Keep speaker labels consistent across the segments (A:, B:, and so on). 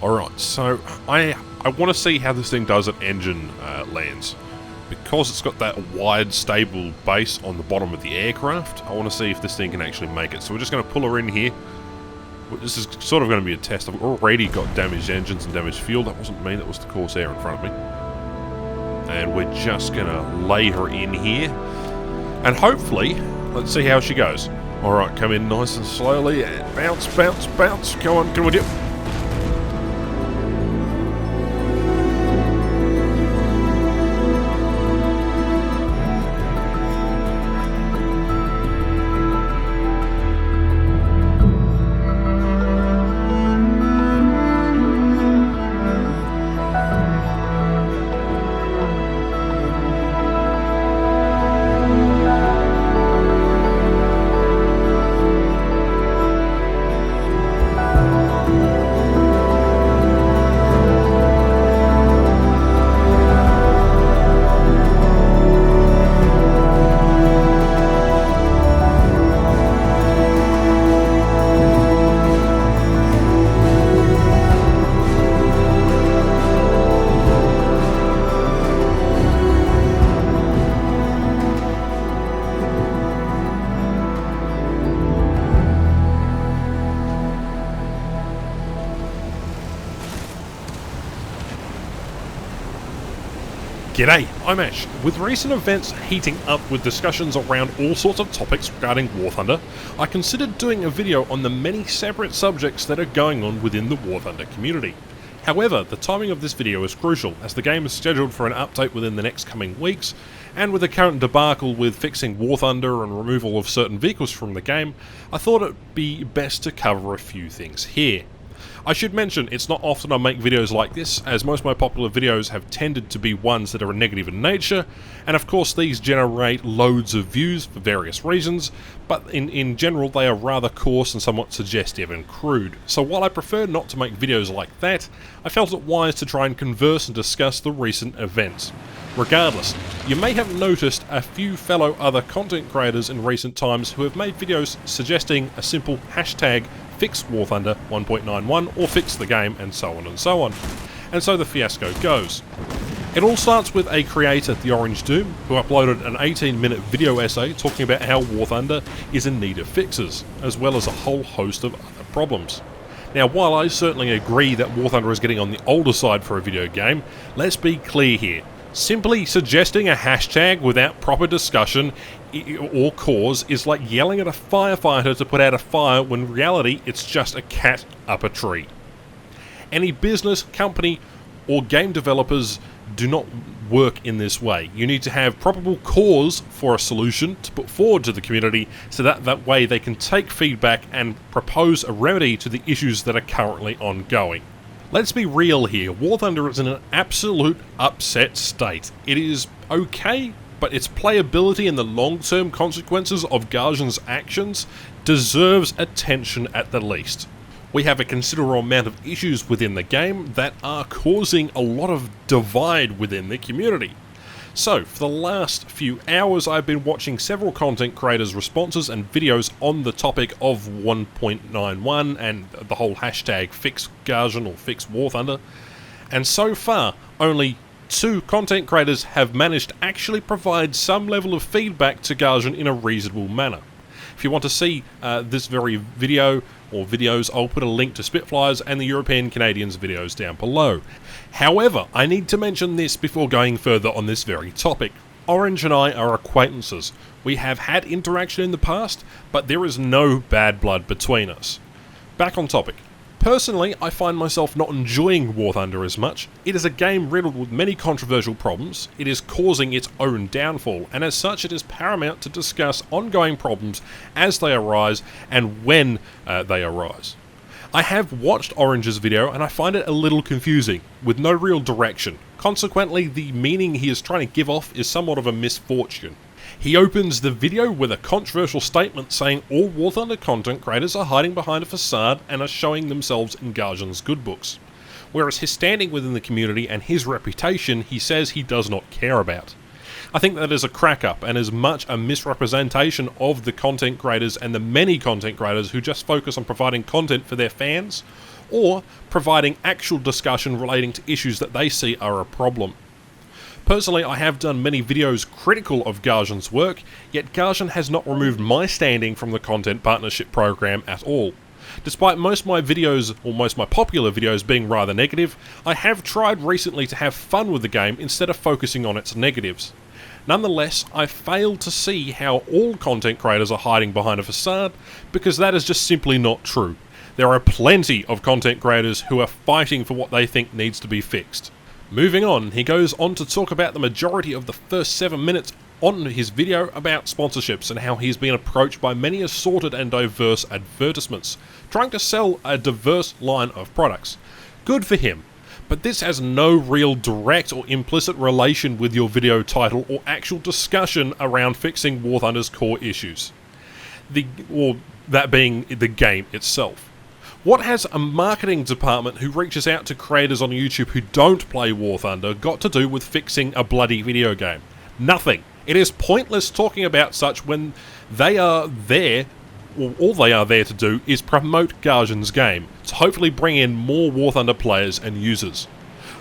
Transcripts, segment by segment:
A: Alright, so I want to see how this thing does at engine lands. Because it's got that wide, stable base on the bottom of the aircraft, I want to see if this thing can actually make it. So we're just going to pull her in here. This is sort of going to be a test. I've already got damaged engines and damaged fuel. That wasn't me, that was the Corsair in front of me. And we're just going to lay her in here. And hopefully, let's see how she goes. Alright, come in nice and slowly. And bounce, bounce, bounce. Come on, come on, yep. G'day, I'm Ash. With recent events heating up with discussions around all sorts of topics regarding War Thunder, I considered doing a video on the many separate subjects that are going on within the War Thunder community. However, the timing of this video is crucial, as the game is scheduled for an update within the next coming weeks, and with the current debacle with fixing War Thunder and removal of certain vehicles from the game, I thought it'd be best to cover a few things here. I should mention, it's not often I make videos like this, as most of my popular videos have tended to be ones that are negative in nature, and of course these generate loads of views for various reasons, but in general they are rather coarse and somewhat suggestive and crude. So while I prefer not to make videos like that, I felt it wise to try and converse and discuss the recent events. Regardless, you may have noticed a few fellow other content creators in recent times who have made videos suggesting a simple hashtag fix War Thunder 1.91 or fix the game, and so on and so on. And so the fiasco goes. It all starts with a creator, TheOrangeDoom, who uploaded an 18-minute video essay talking about how War Thunder is in need of fixes, as well as a whole host of other problems. Now, while I certainly agree that War Thunder is getting on the older side for a video game, let's be clear here. Simply suggesting a hashtag without proper discussion or cause is like yelling at a firefighter to put out a fire when in reality it's just a cat up a tree. Any business, company or game developers do not work in this way. You need to have probable cause for a solution to put forward to the community so that way they can take feedback and propose a remedy to the issues that are currently ongoing. Let's be real here, War Thunder is in an absolute upset state. It is okay, but its playability and the long-term consequences of Gaijin's actions deserves attention at the least. We have a considerable amount of issues within the game that are causing a lot of divide within the community. So, for the last few hours I've been watching several content creators' responses and videos on the topic of 1.91 and the whole hashtag fix Gaijin or fix War Thunder, and so far only 2 content creators have managed to actually provide some level of feedback to Gaijin in a reasonable manner. If you want to see this very video or videos, I'll put a link to Spitflyers and the European Canadians videos down below. However, I need to mention this before going further on this very topic. Orange and I are acquaintances. We have had interaction in the past, but there is no bad blood between us. Back on topic. Personally, I find myself not enjoying War Thunder as much. It is a game riddled with many controversial problems, it is causing its own downfall, and as such it is paramount to discuss ongoing problems as they arise and when they arise. I have watched Orange's video and I find it a little confusing, with no real direction. Consequently, the meaning he is trying to give off is somewhat of a misfortune. He opens the video with a controversial statement saying all War Thunder content creators are hiding behind a facade and are showing themselves in Gaijin's good books, whereas his standing within the community and his reputation he says he does not care about. I think that is a crack-up and as much a misrepresentation of the content creators and the many content creators who just focus on providing content for their fans, or providing actual discussion relating to issues that they see are a problem. Personally, I have done many videos critical of Gaijin's work, yet Gaijin has not removed my standing from the content partnership program at all. Despite most of my videos, or most of my popular videos, being rather negative, I have tried recently to have fun with the game instead of focusing on its negatives. Nonetheless, I fail to see how all content creators are hiding behind a facade, because that is just simply not true. There are plenty of content creators who are fighting for what they think needs to be fixed. Moving on, he goes on to talk about the majority of the first 7 minutes on his video about sponsorships and how he's been approached by many assorted and diverse advertisements, trying to sell a diverse line of products. Good for him, but this has no real direct or implicit relation with your video title or actual discussion around fixing War Thunder's core issues. That being the game itself. What has a marketing department who reaches out to creators on YouTube who don't play War Thunder got to do with fixing a bloody video game? Nothing. It is pointless talking about such when they are there, or all they are there to do is promote Gaijin's game, to hopefully bring in more War Thunder players and users.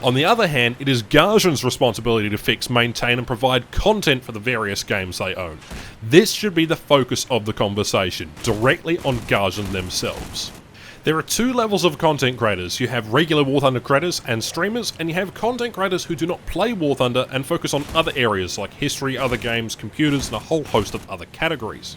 A: On the other hand, it is Gaijin's responsibility to fix, maintain and provide content for the various games they own. This should be the focus of the conversation, directly on Gaijin themselves. There are two levels of content creators. You have regular War Thunder creators and streamers, and you have content creators who do not play War Thunder and focus on other areas like history, other games, computers, and a whole host of other categories.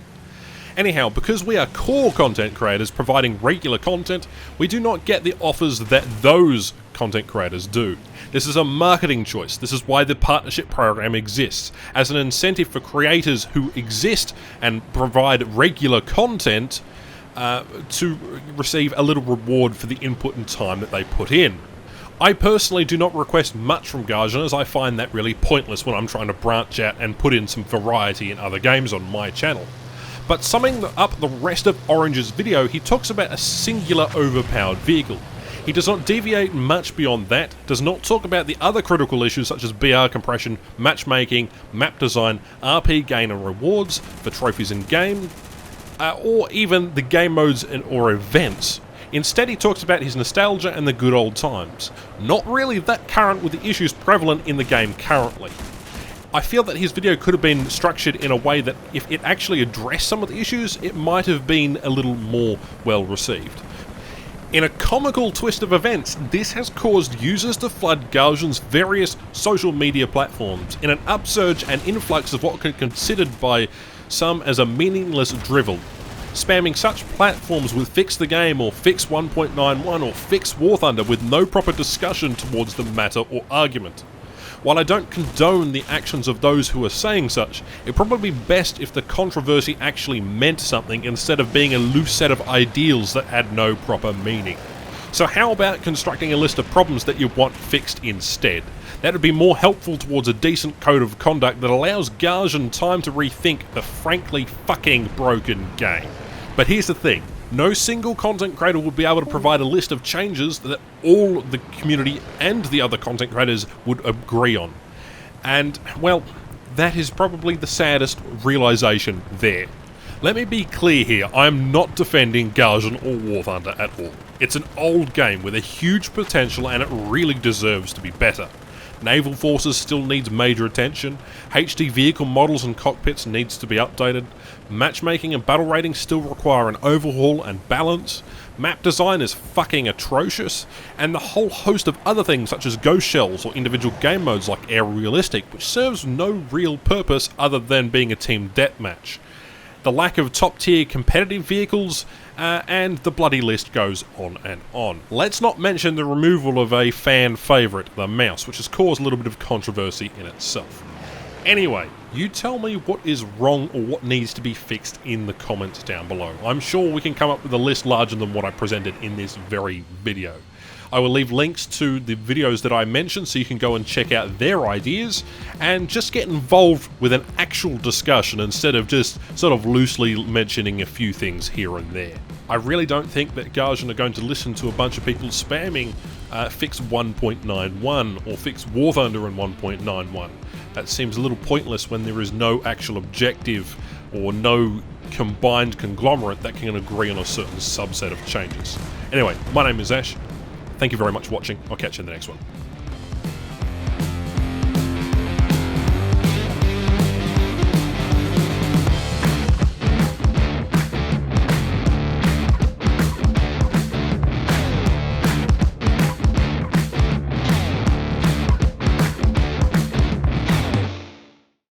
A: Anyhow, because we are core content creators providing regular content, we do not get the offers that those content creators do. This is a marketing choice. This is why the partnership program exists, as an incentive for creators who exist and provide regular content to receive a little reward for the input and time that they put in. I personally do not request much from Gaijin, as I find that really pointless when I'm trying to branch out and put in some variety in other games on my channel. But summing up the rest of Orange's video, he talks about a singular overpowered vehicle. He does not deviate much beyond that, does not talk about the other critical issues such as BR compression, matchmaking, map design, RP gain and rewards for trophies in game, or even the game modes or events. Instead, he talks about his nostalgia and the good old times. Not really that current with the issues prevalent in the game currently. I feel that his video could have been structured in a way that if it actually addressed some of the issues, it might have been a little more well received. In a comical twist of events, this has caused users to flood Gaijin's various social media platforms in an upsurge and influx of what could be considered by some as a meaningless drivel, spamming such platforms with fix the game or fix 1.91 or fix War Thunder with no proper discussion towards the matter or argument. While I don't condone the actions of those who are saying such, it'd probably be best if the controversy actually meant something instead of being a loose set of ideals that had no proper meaning. So how about constructing a list of problems that you want fixed instead? That would be more helpful towards a decent code of conduct that allows Gaijin time to rethink the frankly fucking broken game. But here's the thing, no single content creator would be able to provide a list of changes that all the community and the other content creators would agree on. And, well, that is probably the saddest realization there. Let me be clear here, I am not defending Gaijin or War Thunder at all. It's an old game with a huge potential and it really deserves to be better. Naval Forces still needs major attention, HD vehicle models and cockpits needs to be updated, matchmaking and battle ratings still require an overhaul and balance, map design is fucking atrocious, and the whole host of other things such as ghost shells or individual game modes like Air Realistic, which serves no real purpose other than being a team deathmatch. The lack of top-tier competitive vehicles, and the bloody list goes on and on. Let's not mention the removal of a fan favourite, the mouse, which has caused a little bit of controversy in itself. Anyway, you tell me what is wrong or what needs to be fixed in the comments down below. I'm sure we can come up with a list larger than what I presented in this very video. I will leave links to the videos that I mentioned so you can go and check out their ideas and just get involved with an actual discussion instead of just sort of loosely mentioning a few things here and there. I really don't think that Gaijin are going to listen to a bunch of people spamming fix 1.91 or fix War Thunder in 1.91. That seems a little pointless when there is no actual objective or no combined conglomerate that can agree on a certain subset of changes. Anyway, my name is Ash. Thank you very much for watching. I'll catch you in the next one.